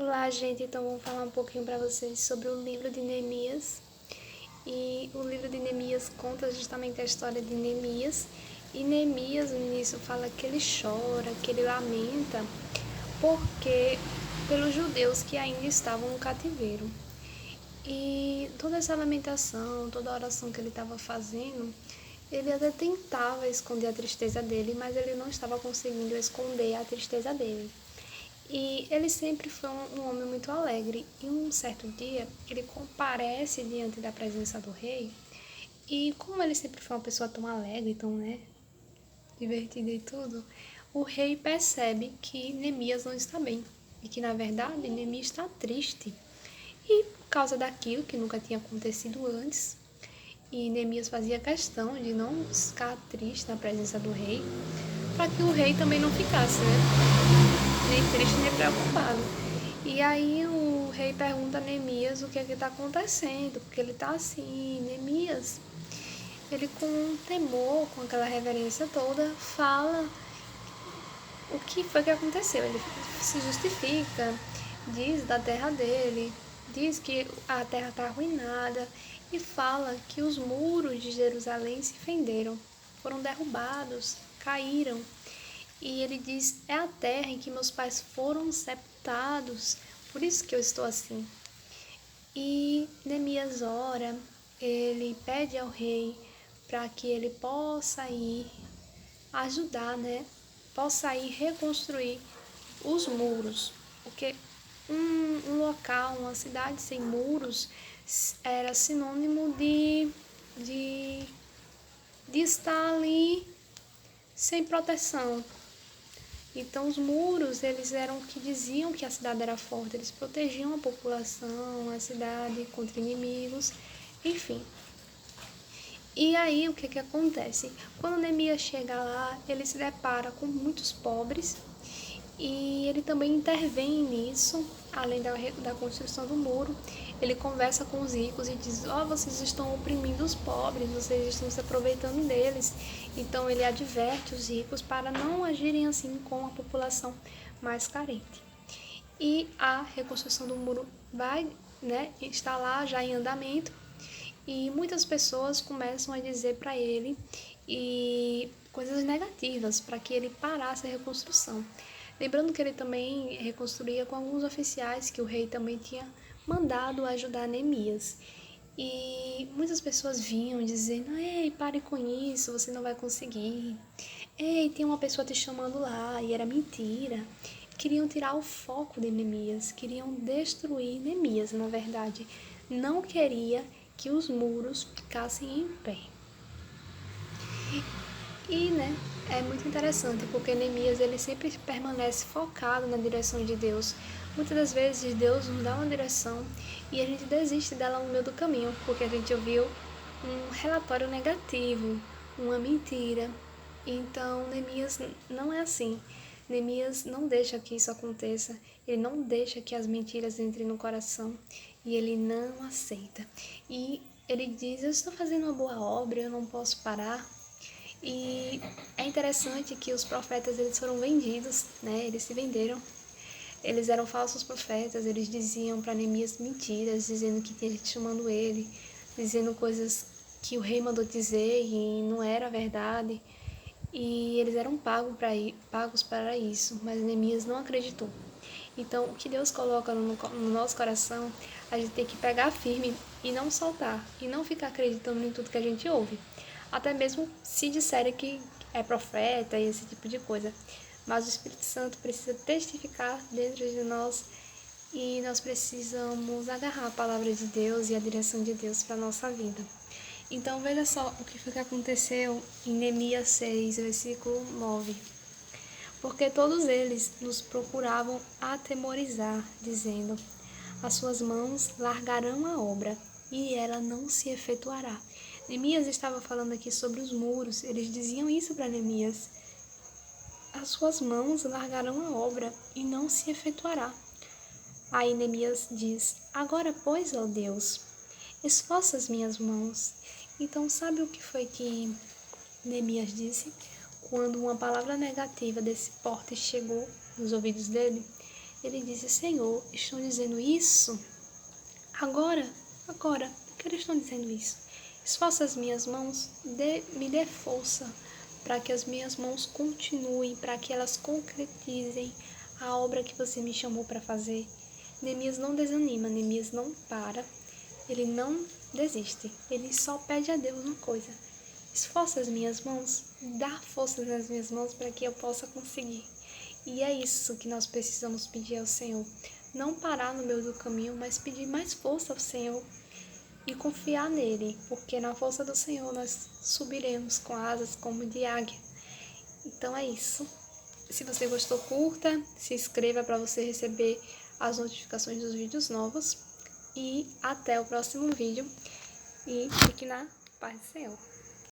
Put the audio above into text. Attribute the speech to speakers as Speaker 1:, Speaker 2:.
Speaker 1: Olá, gente. Então, vamos falar um pouquinho para vocês sobre o livro de Neemias. E o livro de Neemias conta justamente a história de Neemias. E Neemias, no início, fala que ele chora, que ele lamenta, porque pelos judeus que ainda estavam no cativeiro. E toda essa lamentação, toda a oração que ele estava fazendo, ele até tentava esconder a tristeza dele, mas ele não estava conseguindo esconder a tristeza dele. E ele sempre foi um homem muito alegre. E um certo dia, ele comparece diante da presença do rei. E como ele sempre foi uma pessoa tão alegre, tão, divertida e tudo, o rei percebe que Neemias não está bem. E que, na verdade, Neemias está triste. E por causa daquilo que nunca tinha acontecido antes, e Neemias fazia questão de não ficar triste na presença do rei, para que o rei também não ficasse, nem triste nem preocupado. E aí o rei pergunta a Neemias o que é que está acontecendo, porque ele está assim. Neemias, ele com temor, com aquela reverência toda, fala o que foi que aconteceu. Ele se justifica, diz da terra dele, diz que a terra está arruinada e fala que os muros de Jerusalém se fenderam, foram derrubados, caíram. E ele diz: é a terra em que meus pais foram sepultados, por isso que eu estou assim. E Neemias ora, ele pede ao rei para que ele possa ir ajudar, Possa ir reconstruir os muros, porque um local, uma cidade sem muros era sinônimo de, de estar ali sem proteção. Então os muros, eles eram o que diziam que a cidade era forte, eles protegiam a população, a cidade contra inimigos, enfim. E aí o que acontece? Quando Neemias chega lá, ele se depara com muitos pobres e ele também intervém nisso, além da construção do muro. Ele conversa com os ricos e diz: vocês estão oprimindo os pobres, vocês estão se aproveitando deles. Então ele adverte os ricos para não agirem assim com a população mais carente. E a reconstrução do muro está lá já em andamento. E muitas pessoas começam a dizer para ele coisas negativas, para que ele parasse a reconstrução. Lembrando que ele também reconstruía com alguns oficiais que o rei também tinha mandado ajudar Neemias. E muitas pessoas vinham dizendo: ei, pare com isso, você não vai conseguir. Ei, tem uma pessoa te chamando lá, e era mentira. Queriam tirar o foco de Neemias, queriam destruir Neemias, na verdade. Não queria que os muros ficassem em pé. E, é muito interessante, porque Neemias ele sempre permanece focado na direção de Deus. Muitas das vezes Deus nos dá uma direção e a gente desiste dela no meio do caminho, porque a gente ouviu um relatório negativo, uma mentira. Então, Neemias não é assim. Neemias não deixa que isso aconteça, ele não deixa que as mentiras entrem no coração e ele não aceita. E ele diz: eu estou fazendo uma boa obra, eu não posso parar. E é interessante que os profetas eles foram vendidos, eles se venderam. Eles eram falsos profetas, eles diziam para Neemias mentiras, dizendo que tinha gente chamando ele, dizendo coisas que o rei mandou dizer e não era verdade. E eles eram pagos para isso, mas Neemias não acreditou. Então, o que Deus coloca no nosso coração, a gente tem que pegar firme e não soltar, e não ficar acreditando em tudo que a gente ouve. Até mesmo se disserem que é profeta e esse tipo de coisa. Mas o Espírito Santo precisa testificar dentro de nós e nós precisamos agarrar a palavra de Deus e a direção de Deus para a nossa vida. Então veja só o que foi que aconteceu em Neemias 6, versículo 9. Porque todos eles nos procuravam atemorizar, dizendo: as suas mãos largarão a obra, e ela não se efetuará. Neemias estava falando aqui sobre os muros, eles diziam isso para Neemias: as suas mãos largarão a obra, e não se efetuará. Aí Neemias diz: agora, pois, ó Deus, esforça as minhas mãos. Então, sabe o que foi que Neemias disse quando uma palavra negativa desse porte chegou nos ouvidos dele? Ele disse: Senhor, estão dizendo isso? Agora, por que eles estão dizendo isso? Esforça as minhas mãos, me dê força para que as minhas mãos continuem, para que elas concretizem a obra que você me chamou para fazer. Neemias não desanima, Neemias não para, ele não desiste, ele só pede a Deus uma coisa: esforça as minhas mãos, dá força nas minhas mãos para que eu possa conseguir. E é isso que nós precisamos pedir ao Senhor. Não parar no meio do caminho, mas pedir mais força ao Senhor e confiar nele, porque na força do Senhor nós subiremos com asas como de águia. Então é isso. Se você gostou, curta, se inscreva para você receber as notificações dos vídeos novos. E até o próximo vídeo. E fique na paz do Senhor.